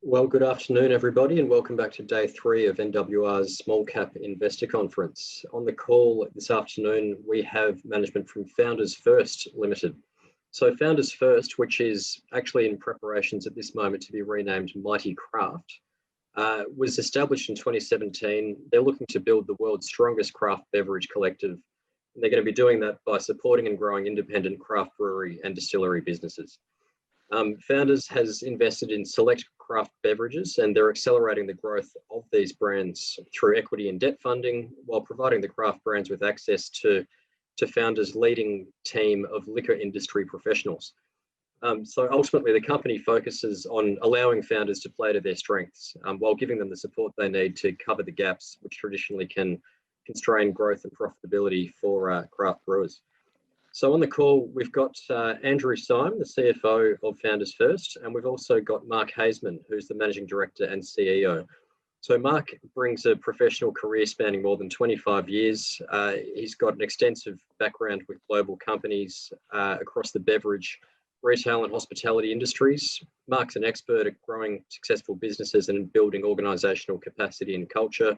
Well, good afternoon, everybody, and welcome back to day 3 of NWR's Small Cap Investor Conference. On the call this afternoon, we have management from Founders First Limited. So Founders First, which is actually in preparations at this moment to be renamed Mighty Craft, was established in 2017. They're looking to build the world's strongest craft beverage collective. And they're going to be doing that by supporting and growing independent craft brewery and distillery businesses. Founders has invested in select craft beverages, and they're accelerating the growth of these brands through equity and debt funding, while providing the craft brands with access to Founders' leading team of liquor industry professionals. So ultimately, the company focuses on allowing founders to play to their strengths, while giving them the support they need to cover the gaps which traditionally can constrain growth and profitability for craft brewers. So on the call, we've got Andrew Syme, the CFO of Founders First, and we've also got Mark Haseman, who's the Managing Director and CEO. So Mark brings a professional career spanning more than 25 years. He's got an extensive background with global companies across the beverage, retail and hospitality industries. Mark's an expert at growing successful businesses and building organisational capacity and culture,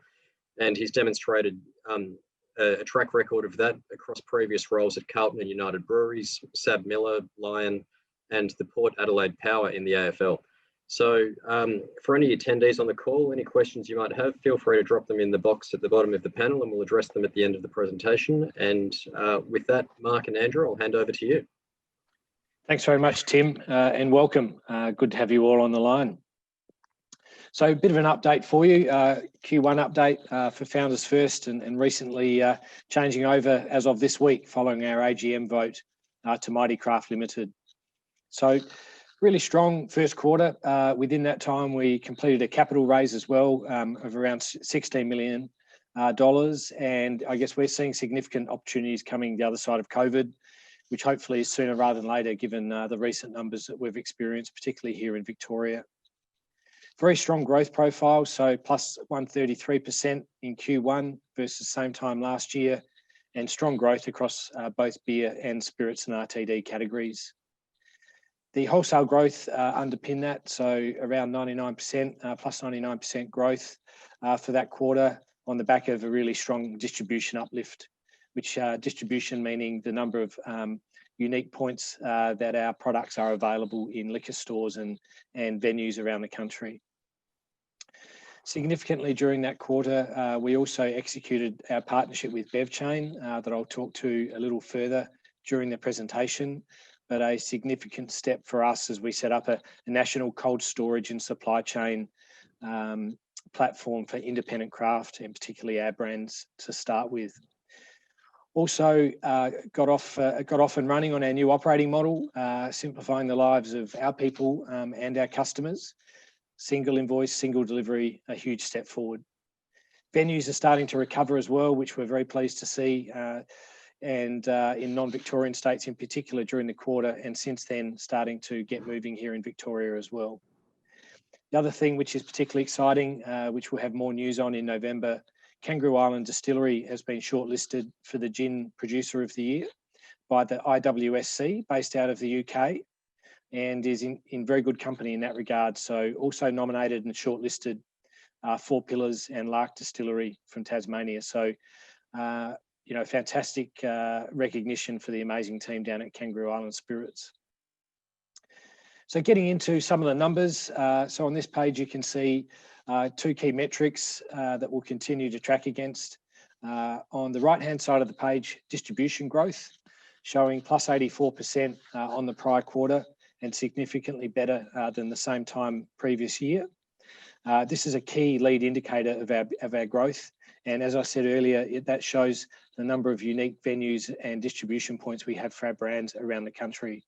and he's demonstrated a track record of that across previous roles at Carlton and United Breweries, Sab Miller, Lion, and the Port Adelaide Power in the AFL. So for any attendees on the call, any questions you might have, feel free to drop them in the box at the bottom of the panel and we'll address them at the end of the presentation. And with that, Mark and Andrew, I'll hand over to you. Thanks very much, Tim, and welcome. Good to have you all on the line. So a bit of an update for you, Q1 update for Founders First, and recently changing over as of this week following our AGM vote to Mighty Craft Limited. So really strong first quarter. Within that time, we completed a capital raise as well of around $16 million. And I guess we're seeing significant opportunities coming the other side of COVID, which hopefully is sooner rather than later, given the recent numbers that we've experienced, particularly here in Victoria. Very strong growth profile, so plus 133% in Q1 versus same time last year, and strong growth across both beer and spirits and RTD categories. The wholesale growth underpinned that, so around 99%, plus 99% growth for that quarter on the back of a really strong distribution uplift, which distribution meaning the number of unique points that our products are available in liquor stores and venues around the country. Significantly during that quarter, we also executed our partnership with BevChain that I'll talk to a little further during the presentation, but a significant step for us as we set up a national cold storage and supply chain platform for independent craft, and particularly our brands to start with. Also got off and running on our new operating model, simplifying the lives of our people and our customers. Single invoice, single delivery, a huge step forward. Venues are starting to recover as well, which we're very pleased to see, and in non-Victorian states in particular during the quarter, and since then starting to get moving here in Victoria as well. The other thing which is particularly exciting, which we'll have more news on in November, Kangaroo Island Distillery has been shortlisted for the Gin Producer of the Year by the IWSC based out of the UK, and is in very good company in that regard. So also nominated and shortlisted Four Pillars and Lark Distillery from Tasmania. So, fantastic recognition for the amazing team down at Kangaroo Island Spirits. So getting into some of the numbers. So on this page, you can see two key metrics that we'll continue to track against. On the right-hand side of the page, distribution growth, showing plus 84% on the prior quarter, and significantly better than the same time previous year. This is a key lead indicator of our growth. And as I said earlier, that shows the number of unique venues and distribution points we have for our brands around the country.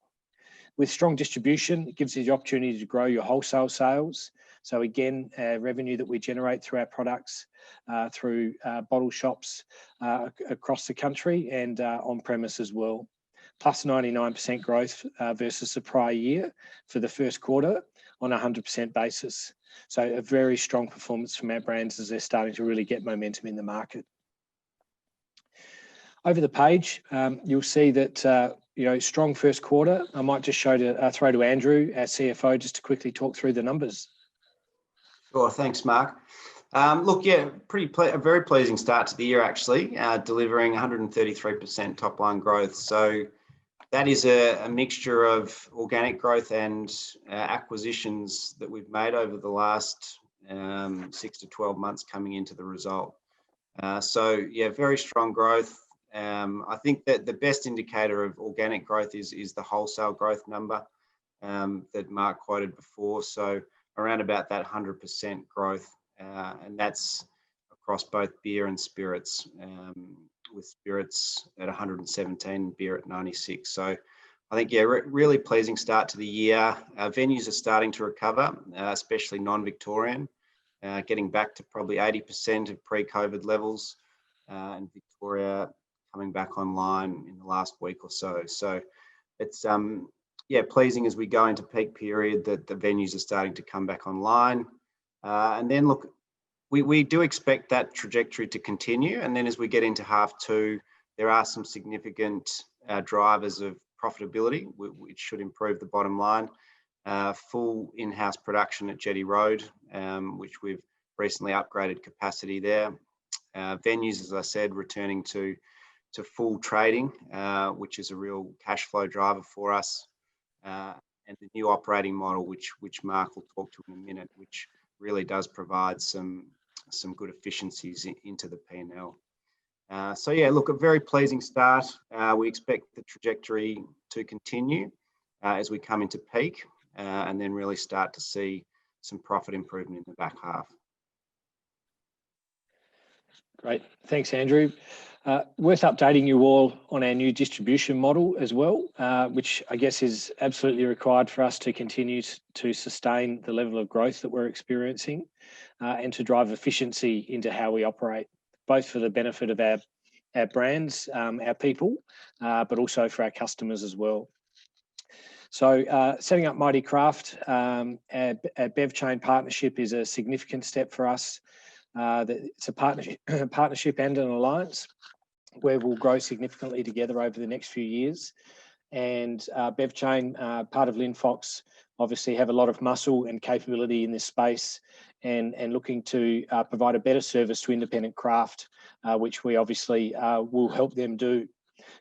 With strong distribution, it gives you the opportunity to grow your wholesale sales. So again, revenue that we generate through our products, through bottle shops across the country and on-premise as well. Plus 99% growth versus the prior year for the first quarter on a 100% basis. So a very strong performance from our brands as they're starting to really get momentum in the market. Over the page, you'll see that strong first quarter. I might just throw to Andrew, our CFO, just to quickly talk through the numbers. Sure, thanks, Mark. Look, yeah, a very pleasing start to the year, actually, delivering 133% top line growth. So that is a mixture of organic growth and acquisitions that we've made over the last 6 to 12 months coming into the result. So yeah, very strong growth. I think that the best indicator of organic growth is the wholesale growth number that Mark quoted before. So around about that 100% growth, and that's across both beer and spirits, with spirits at 117, beer at 96. So I think, yeah, really pleasing start to the year. Venues are starting to recover, especially non-Victorian, getting back to probably 80% of pre-COVID levels, and Victoria coming back online in the last week or so. So it's yeah, pleasing as we go into peak period that the venues are starting to come back online. And then look, we do expect that trajectory to continue. And then as we get into half 2, there are some significant drivers of profitability, which should improve the bottom line. Full in-house production at Jetty Road, which we've recently upgraded capacity there. Venues, as I said, returning to full trading, which is a real cash flow driver for us. And the new operating model, which Mark will talk to in a minute, which really does provide some good efficiencies into the P&L. So yeah, look, a very pleasing start. We expect the trajectory to continue as we come into peak, and then really start to see some profit improvement in the back half. Great, thanks, Andrew. Worth updating you all on our new distribution model as well, which I guess is absolutely required for us to continue to sustain the level of growth that we're experiencing, and to drive efficiency into how we operate, both for the benefit of our brands, our people, but also for our customers as well. So setting up Mighty Craft, our Bev Chain partnership is a significant step for us. It's a partnership and an alliance where we'll grow significantly together over the next few years. And Bev Chain, part of Linfox, obviously have a lot of muscle and capability in this space, and looking to provide a better service to independent craft, which we obviously will help them do.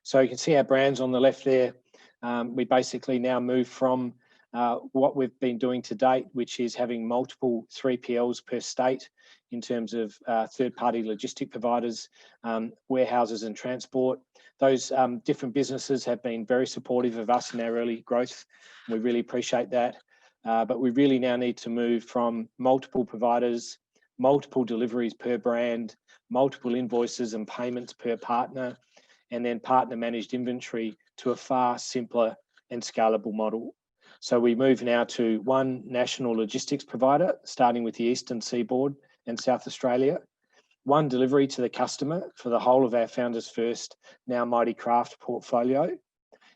So you can see our brands on the left there. We basically now move from what we've been doing to date, which is having multiple 3PLs per state in terms of third-party logistic providers, warehouses and transport. Those different businesses have been very supportive of us in our early growth. We really appreciate that. But we really now need to move from multiple providers, multiple deliveries per brand, multiple invoices and payments per partner, and then partner managed inventory to a far simpler and scalable model. So we move now to one national logistics provider, starting with the Eastern Seaboard and South Australia, one delivery to the customer for the whole of our Founders First, now Mighty Craft portfolio,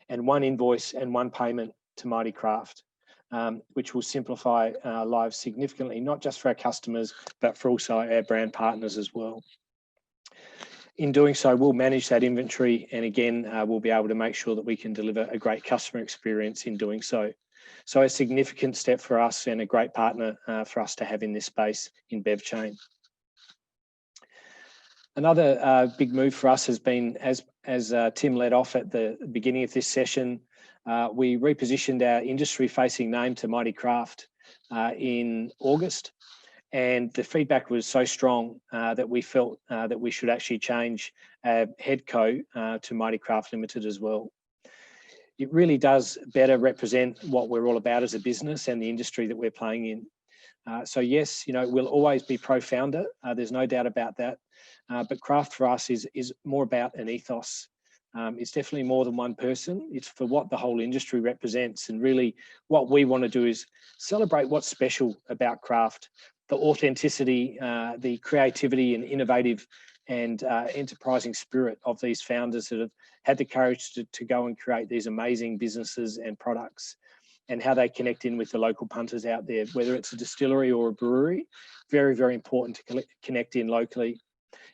and one invoice and one payment to Mighty Craft, which will simplify our lives significantly, not just for our customers, but for also our brand partners as well. In doing so, we'll manage that inventory, and again, we'll be able to make sure that we can deliver a great customer experience in doing so. So a significant step for us and a great partner for us to have in this space in Bev Chain. Another big move for us has been, as Tim led off at the beginning of this session, we repositioned our industry-facing name to Mighty Craft in August. And the feedback was so strong that we felt that we should actually change headco to Mighty Craft Limited as well. It really does better represent what we're all about as a business and the industry that we're playing in. So yes, we'll always be pro-founder. There's no doubt about that. But craft for us is more about an ethos. It's definitely more than one person. It's for what the whole industry represents. And really what we want to do is celebrate what's special about craft, the authenticity, the creativity and innovative and enterprising spirit of these founders that have had the courage to go and create these amazing businesses and products, and how they connect in with the local punters out there, whether it's a distillery or a brewery. Very, very important to connect in locally.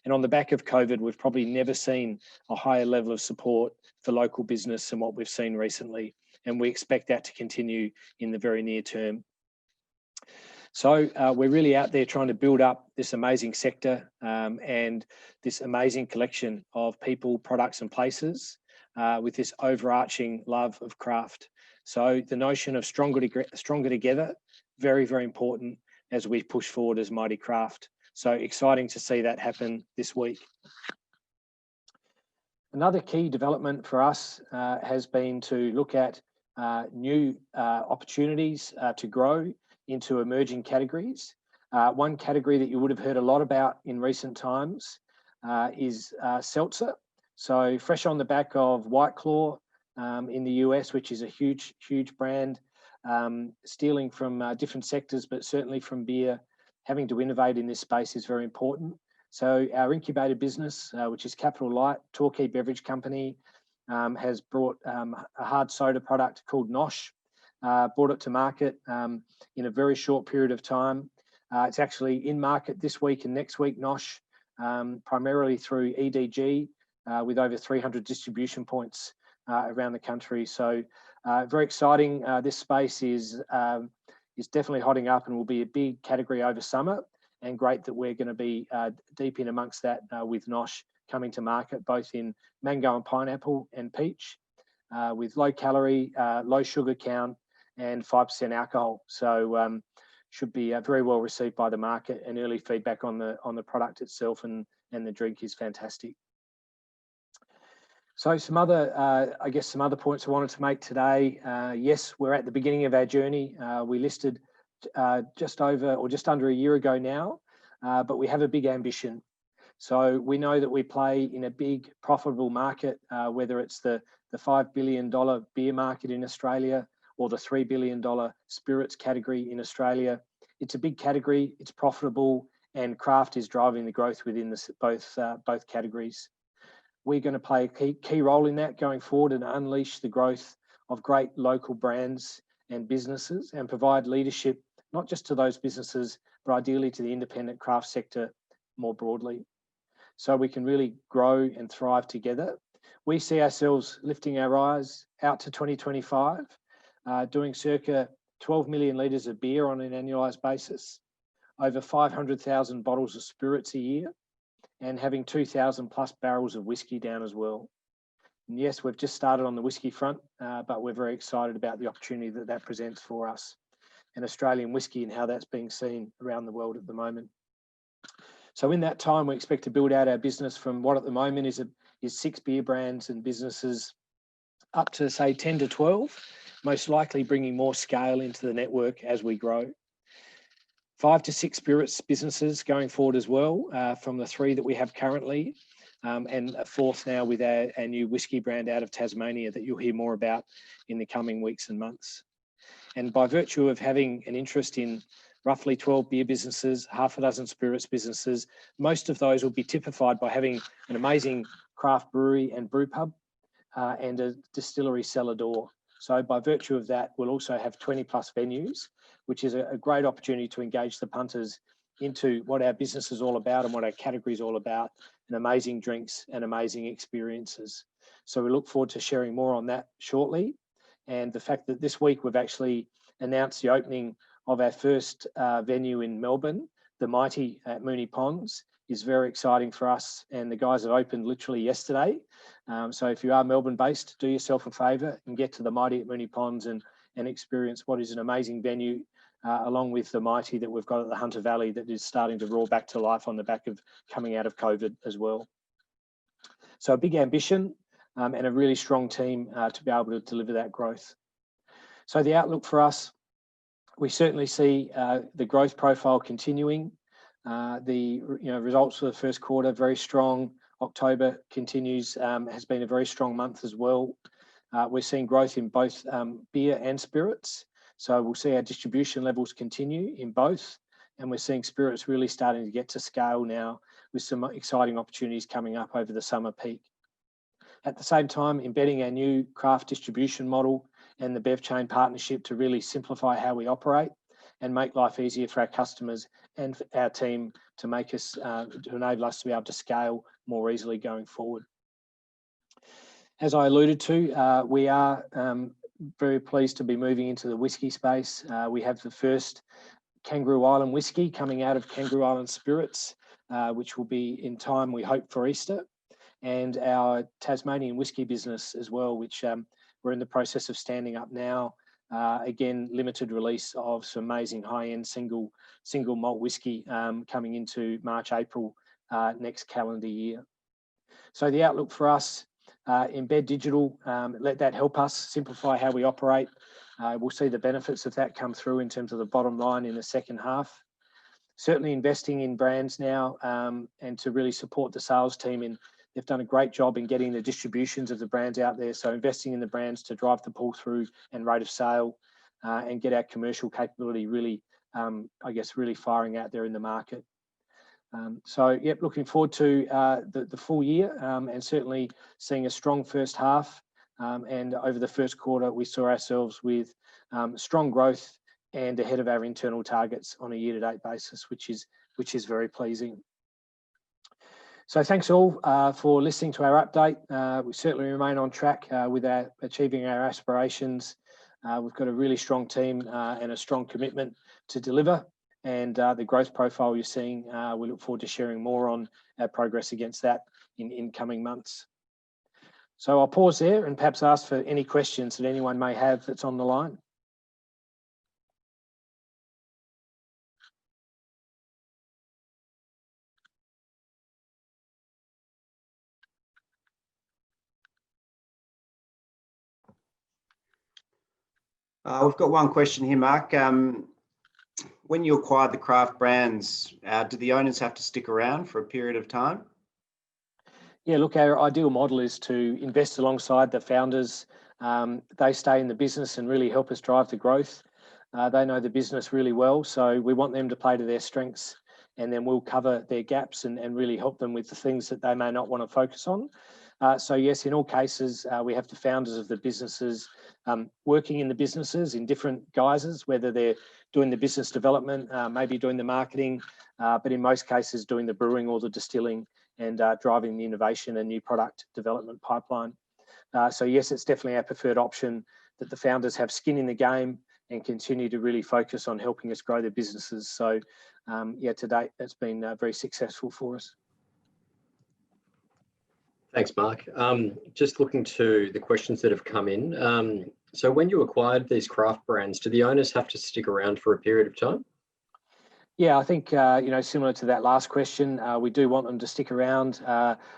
And on the back of COVID, we've probably never seen a higher level of support for local business than what we've seen recently. And we expect that to continue in the very near term. So we're really out there trying to build up this amazing sector and this amazing collection of people, products and places with this overarching love of craft. So the notion of stronger together, very, very important as we push forward as Mighty Craft. So exciting to see that happen this week. Another key development for us has been to look at new opportunities to grow into emerging categories. One category that you would have heard a lot about in recent times is seltzer. So fresh on the back of White Claw in the US, which is a huge, huge brand, stealing from different sectors, but certainly from beer, having to innovate in this space is very important. So our incubated business, which is Capital Light, Torquay Beverage Company, has brought a hard soda product called Nosh, brought it to market in a very short period of time. It's actually in market this week and next week, Nosh, primarily through EDG, with over 300 distribution points around the country. So very exciting. This space is definitely hotting up and will be a big category over summer. And great that we're going to be deep in amongst that with Nosh coming to market, both in mango and pineapple and peach, with low calorie, low sugar count, and 5% alcohol. So should be very well received by the market, and early feedback on the product itself and the drink is fantastic. So some other, I guess some other points I wanted to make today. Yes, we're at the beginning of our journey. We listed just under a year ago now, but we have a big ambition. So we know that we play in a big profitable market, whether it's the $5 billion beer market in Australia or the $3 billion spirits category in Australia. It's a big category, it's profitable, and craft is driving the growth within both categories. We're going to play a key role in that going forward and unleash the growth of great local brands and businesses and provide leadership, not just to those businesses, but ideally to the independent craft sector more broadly. So we can really grow and thrive together. We see ourselves lifting our eyes out to 2025, doing circa 12 million litres of beer on an annualised basis, over 500,000 bottles of spirits a year, and having 2,000 plus barrels of whiskey down as well. And yes, we've just started on the whiskey front, but we're very excited about the opportunity that presents for us and Australian whiskey and how that's being seen around the world at the moment. So in that time, we expect to build out our business from what at the moment is 6 beer brands and businesses up to say 10 to 12, most likely bringing more scale into the network as we grow. 5 to 6 spirits businesses going forward as well, from the 3 that we have currently, and a 4th now with our new whiskey brand out of Tasmania that you'll hear more about in the coming weeks and months. And by virtue of having an interest in roughly 12 beer businesses, half a dozen spirits businesses, most of those will be typified by having an amazing craft brewery and brew pub and a distillery cellar door. So by virtue of that, we'll also have 20 plus venues, which is a great opportunity to engage the punters into what our business is all about and what our category is all about, and amazing drinks and amazing experiences. So we look forward to sharing more on that shortly. And the fact that this week we've actually announced the opening of our first venue in Melbourne, the Mighty at Moonee Ponds, is very exciting for us. And the guys have opened literally yesterday. So if you are Melbourne based, do yourself a favour and get to the Mighty at Moonee Ponds and experience what is an amazing venue, along with the Mighty that we've got at the Hunter Valley that is starting to roar back to life on the back of coming out of COVID as well. So a big ambition and a really strong team to be able to deliver that growth. So the outlook for us, we certainly see the growth profile continuing. The results for the first quarter, very strong. October continues, has been a very strong month as well. We're seeing growth in both beer and spirits. So we'll see our distribution levels continue in both. And we're seeing spirits really starting to get to scale now with some exciting opportunities coming up over the summer peak. At the same time, embedding our new craft distribution model and the Bev Chain partnership to really simplify how we operate and make life easier for our customers and for our team to make us, to enable us to be able to scale more easily going forward. As I alluded to, we are very pleased to be moving into the whiskey space. We have the first Kangaroo Island whiskey coming out of Kangaroo Island Spirits, which will be in time, we hope, for Easter, and our Tasmanian whiskey business as well, which we're in the process of standing up now. Again, limited release of some amazing high-end single malt whiskey coming into March, April next calendar year. So the outlook for us, embed digital, let that help us simplify how we operate. We'll see the benefits of that come through in terms of the bottom line in the second half. Certainly investing in brands now and to really support the sales team. They've done a great job in getting the distributions of the brands out there. So investing in the brands to drive the pull through and rate of sale and get our commercial capability really, I guess, really firing out there in the market. So, yep, looking forward to the full year and certainly seeing a strong first half. And over the first quarter, we saw ourselves with strong growth and ahead of our internal targets on a year-to-date basis, which is very pleasing. So thanks all for listening to our update. We certainly remain on track with achieving our aspirations. We've got a really strong team and a strong commitment to deliver. And the growth profile you're seeing, we look forward to sharing more on our progress against that in coming months. So I'll pause there and perhaps ask for any questions that anyone may have that's on the line. We've got one question here, Mark. When you acquired the craft brands, do the owners have to stick around for a period of time? Yeah, look, our ideal model is to invest alongside the founders. They stay in the business and really help us drive the growth. They know the business really well, so we want them to play to their strengths, and then we'll cover their gaps and really help them with the things that they may not want to focus on. So yes, in all cases, we have the founders of the businesses working in the businesses in different guises, whether they're doing the business development, maybe doing the marketing, but in most cases doing the brewing or the distilling and driving the innovation and new product development pipeline. So yes, it's definitely our preferred option that the founders have skin in the game and continue to really focus on helping us grow their businesses. So yeah, to date, that's been very successful for us. Thanks, Mark. Just looking to the questions that have come in. So when you acquired these craft brands, do the owners have to stick around for a period of time? Yeah, I think, similar to that last question, we do want them to stick around.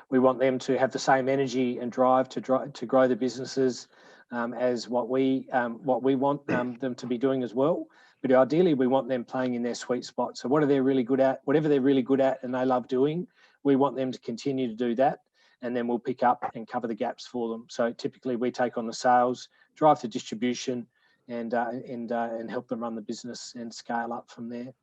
We want them to have the same energy and drive to grow the businesses as what we want them to be doing as well. But ideally, we want them playing in their sweet spot. So what are they really good at? Whatever they're really good at and they love doing, we want them to continue to do that. And then we'll pick up and cover the gaps for them. So typically we take on the sales, drive the distribution, and help them run the business and scale up from there.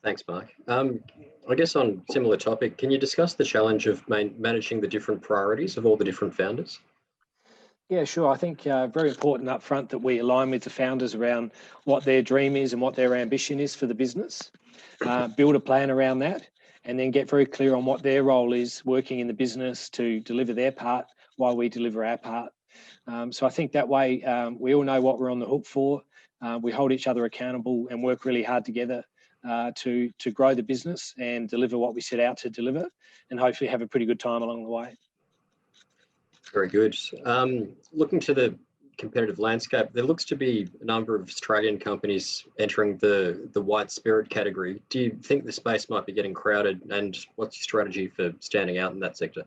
Thanks, Mark. I guess on similar topic, can you discuss the challenge of managing the different priorities of all the different founders? Yeah, sure. I think very important up front that we align with the founders around what their dream is and what their ambition is for the business. Build a plan around that, and then get very clear on what their role is working in the business to deliver their part while we deliver our part. So I think that way we all know what we're on the hook for. We hold each other accountable and work really hard together to grow the business and deliver what we set out to deliver, and hopefully have a pretty good time along the way. Very good. Looking to the competitive landscape, there looks to be a number of Australian companies entering the white spirit category. Do you think the space might be getting crowded, and what's your strategy for standing out in that sector?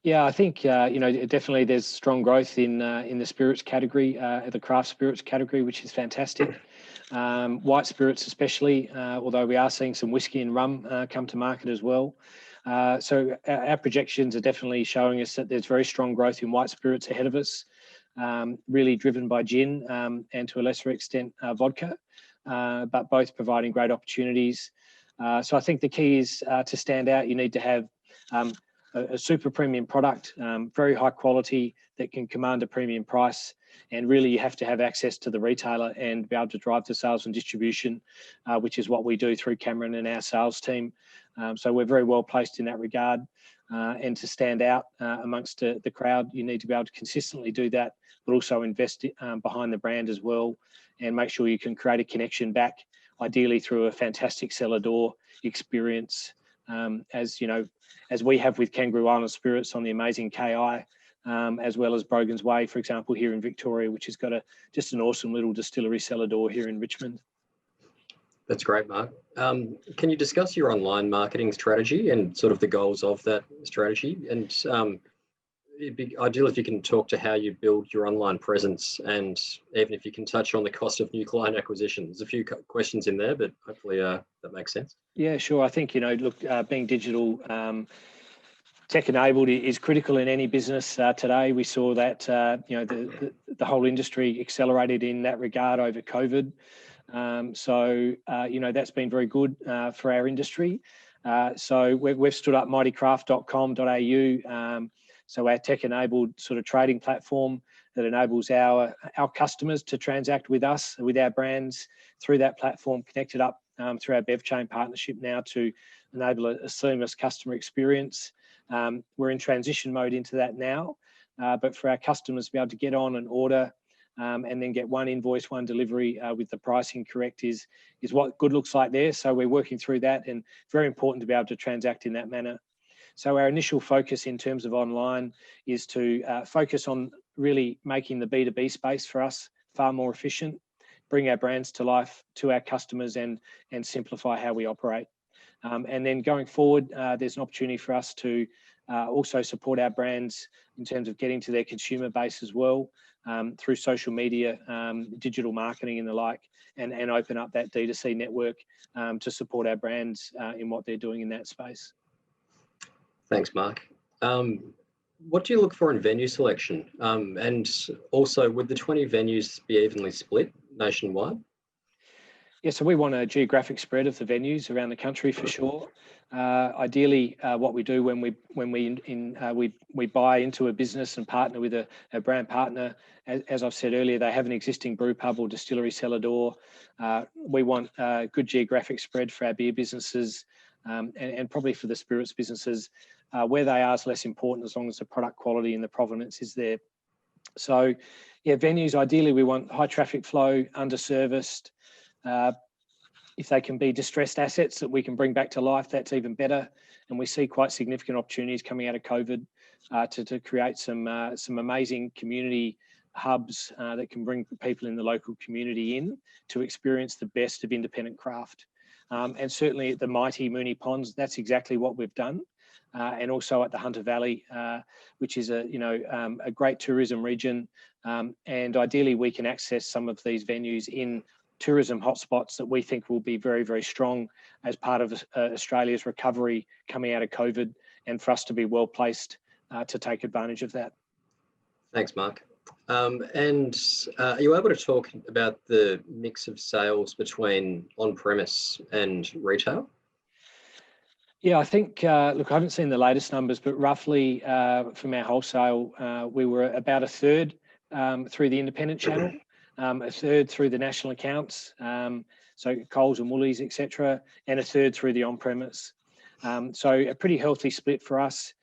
Yeah, I think definitely there's strong growth in the spirits category, the craft spirits category, which is fantastic. White spirits especially, although we are seeing some whiskey and rum come to market as well. So our projections are definitely showing us that there's very strong growth in white spirits ahead of us, really driven by gin and to a lesser extent vodka, but both providing great opportunities. So I think the key is to stand out. You need to have a super premium product, very high quality that can command a premium price. And really you have to have access to the retailer and be able to drive the sales and distribution, which is what we do through Cameron and our sales team. So we're very well placed in that regard. and to stand out amongst the crowd, you need to be able to consistently do that, but also invest behind the brand as well, and make sure you can create a connection back, ideally through a fantastic cellar door experience, as you know, as we have with Kangaroo Island Spirits on the amazing KI, as well as Brogan's Way, for example, here in Victoria, which has got just an awesome little distillery cellar door here in Richmond. That's great, Mark. Can you discuss your online marketing strategy and sort of the goals of that strategy? And it'd be ideal if you can talk to how you build your online presence, and even if you can touch on the cost of new client acquisition. There's a few questions in there, but hopefully that makes sense. Yeah, sure. I think, look, being digital, tech-enabled is critical in any business today. We saw that, the whole industry accelerated in that regard over COVID. That's been very good for our industry. So we've stood up mightycraft.com.au, so our tech-enabled sort of trading platform that enables our customers to transact with us, with our brands through that platform, connected up through our BevChain partnership now to enable a seamless customer experience. We're in transition mode into that now, but for our customers to be able to get on and order and then get one invoice, one delivery with the pricing correct is what good looks like there. So we're working through that, and very important to be able to transact in that manner. So our initial focus in terms of online is to focus on really making the B2B space for us far more efficient, bring our brands to life to our customers, and simplify how we operate. And then going forward, there's an opportunity for us to also support our brands in terms of getting to their consumer base as well, through social media, digital marketing and the like, and open up that D2C network to support our brands in what they're doing in that space. Thanks, Mark. What do you look for in venue selection? And also, would the 20 venues be evenly split nationwide? Yeah, so we want a geographic spread of the venues around the country for sure. Ideally, what we do when we buy into a business and partner with a brand partner, as I've said earlier, they have an existing brew pub or distillery cellar door. We want a good geographic spread for our beer businesses, and probably for the spirits businesses. Where they are is less important, as long as the product quality and the provenance is there. So, yeah, venues, ideally we want high traffic flow, under-serviced. If they can be distressed assets that we can bring back to life, that's even better. And we see quite significant opportunities coming out of COVID to create some amazing community hubs that can bring people in the local community in to experience the best of independent craft. And certainly at the mighty Moonee Ponds, that's exactly what we've done. And also at the Hunter Valley, which is a great tourism region. And ideally we can access some of these venues in tourism hotspots that we think will be very, very strong as part of Australia's recovery coming out of COVID, and for us to be well placed to take advantage of that. Thanks, Mark. And are you able to talk about the mix of sales between on-premise and retail? Yeah, I think, look, I haven't seen the latest numbers, but roughly from our wholesale, we were about a third through the independent channel, a third through the national accounts, so Coles and Woolies, etc., and a third through the on-premise. So a pretty healthy split for us.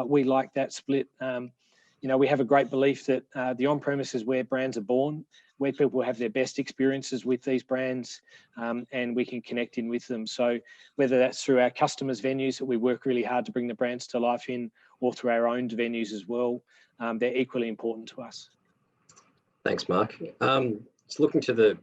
We like that split. We have a great belief that the on-premise is where brands are born, where people have their best experiences with these brands, and we can connect in with them. So whether that's through our customers' venues that we work really hard to bring the brands to life in, or through our own venues as well, they're equally important to us. Thanks, Mark. So looking to the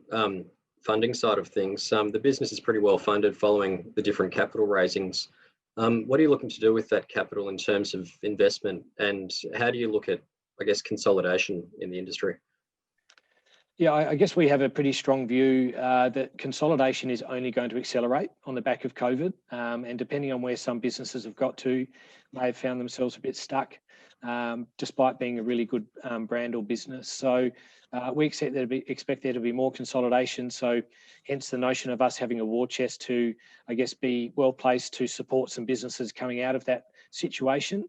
funding side of things, the business is pretty well funded following the different capital raisings. What are you looking to do with that capital in terms of investment, and how do you look at, I guess, consolidation in the industry? Yeah, I guess we have a pretty strong view that consolidation is only going to accelerate on the back of COVID, and depending on where some businesses have got to, may have found themselves a bit stuck, despite being a really good brand or business. So we expect there to be more consolidation. So hence the notion of us having a war chest to, I guess, be well placed to support some businesses coming out of that situation.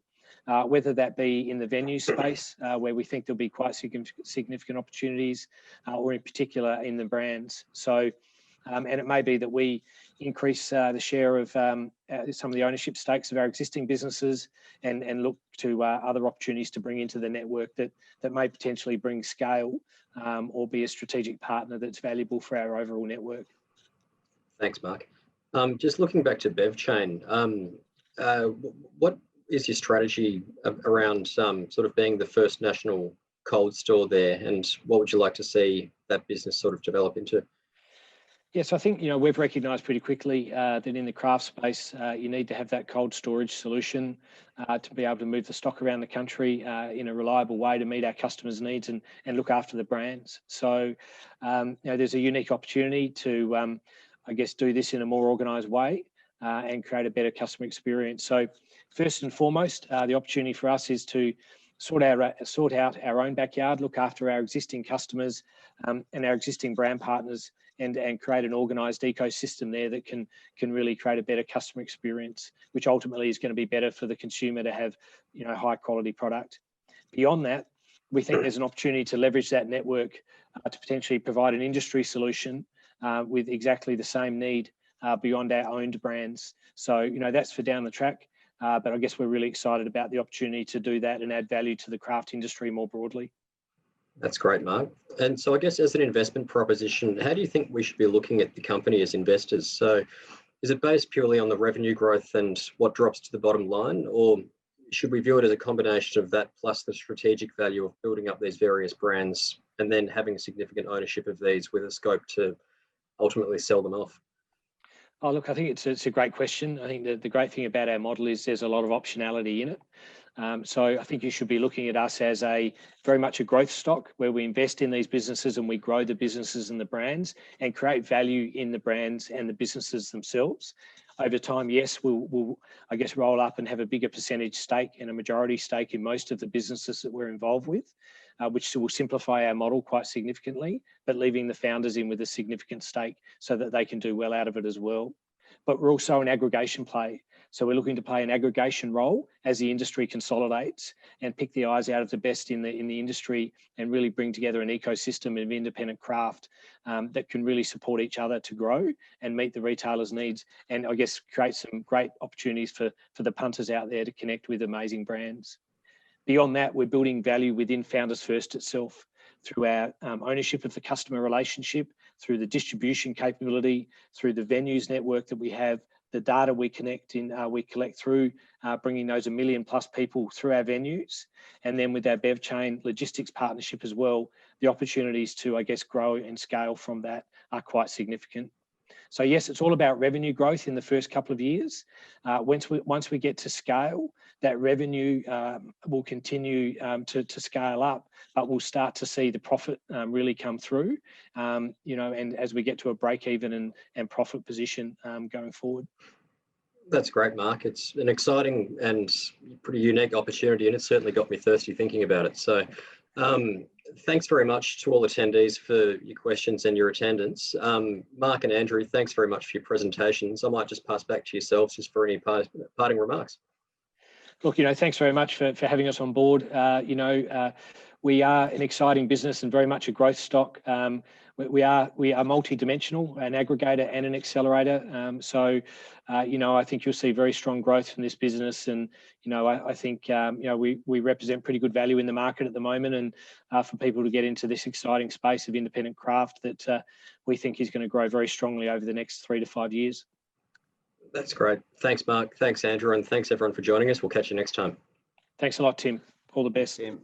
Whether that be in the venue space, where we think there'll be quite significant opportunities, or in particular in the brands. So And it may be that we increase the share of some of the ownership stakes of our existing businesses and look to other opportunities to bring into the network that may potentially bring scale or be a strategic partner that's valuable for our overall network. Thanks, Mark. Just looking back to BevChain, what is your strategy around sort of being the first national cold store there, and what would you like to see that business sort of develop into? Yes, I think we've recognised pretty quickly that in the craft space, you need to have that cold storage solution to be able to move the stock around the country in a reliable way to meet our customers' needs and look after the brands. So, there's a unique opportunity to, I guess, do this in a more organised way and create a better customer experience. So, first and foremost, the opportunity for us is to sort out our own backyard, look after our existing customers and our existing brand partners, and create an organised ecosystem there that can really create a better customer experience, which ultimately is going to be better for the consumer to have high quality product. Beyond that, we think there's an opportunity to leverage that network to potentially provide an industry solution with exactly the same need beyond our owned brands. So that's for down the track. But I guess we're really excited about the opportunity to do that and add value to the craft industry more broadly. That's great, Mark. And so I guess as an investment proposition, how do you think we should be looking at the company as investors? So is it based purely on the revenue growth and what drops to the bottom line, or should we view it as a combination of that plus the strategic value of building up these various brands and then having significant ownership of these with a scope to ultimately sell them off? Oh, look, I think it's a great question. I think that the great thing about our model is there's a lot of optionality in it. So I think you should be looking at us as very much a growth stock where we invest in these businesses and we grow the businesses and the brands and create value in the brands and the businesses themselves. Over time, yes, we'll I guess roll up and have a bigger percentage stake and a majority stake in most of the businesses that we're involved with, which will simplify our model quite significantly, but leaving the founders in with a significant stake so that they can do well out of it as well. But we're also an aggregation play. So we're looking to play an aggregation role as the industry consolidates and pick the eyes out of the best in the industry and really bring together an ecosystem of independent craft that can really support each other to grow and meet the retailers' needs, and I guess create some great opportunities for the punters out there to connect with amazing brands. Beyond that, we're building value within Founders First itself through our ownership of the customer relationship, through the distribution capability, through the venues network that we have, the data we collect through bringing those 1 million plus people through our venues, and then with our BevChain logistics partnership as well, the opportunities to, I guess, grow and scale from that are quite significant. So yes, it's all about revenue growth in the first couple of years. Once we get to scale, that revenue will continue to scale up, but we'll start to see the profit really come through, and as we get to a break even and profit position going forward. That's great, Mark. It's an exciting and pretty unique opportunity, and it certainly got me thirsty thinking about it. So thanks very much to all attendees for your questions and your attendance. Mark and Andrew, thanks very much for your presentations. I might just pass back to yourselves just for any parting remarks. Look, thanks very much for having us on board. We are an exciting business and very much a growth stock. We are multi-dimensional, an aggregator and an accelerator. So I think you'll see very strong growth from this business, and I think we represent pretty good value in the market at the moment, and for people to get into this exciting space of independent craft that we think is going to grow very strongly over the next 3 to 5 years. That's great. Thanks, Mark. Thanks, Andrew, and thanks everyone for joining us. We'll catch you next time. Thanks a lot, Tim. All the best. Tim.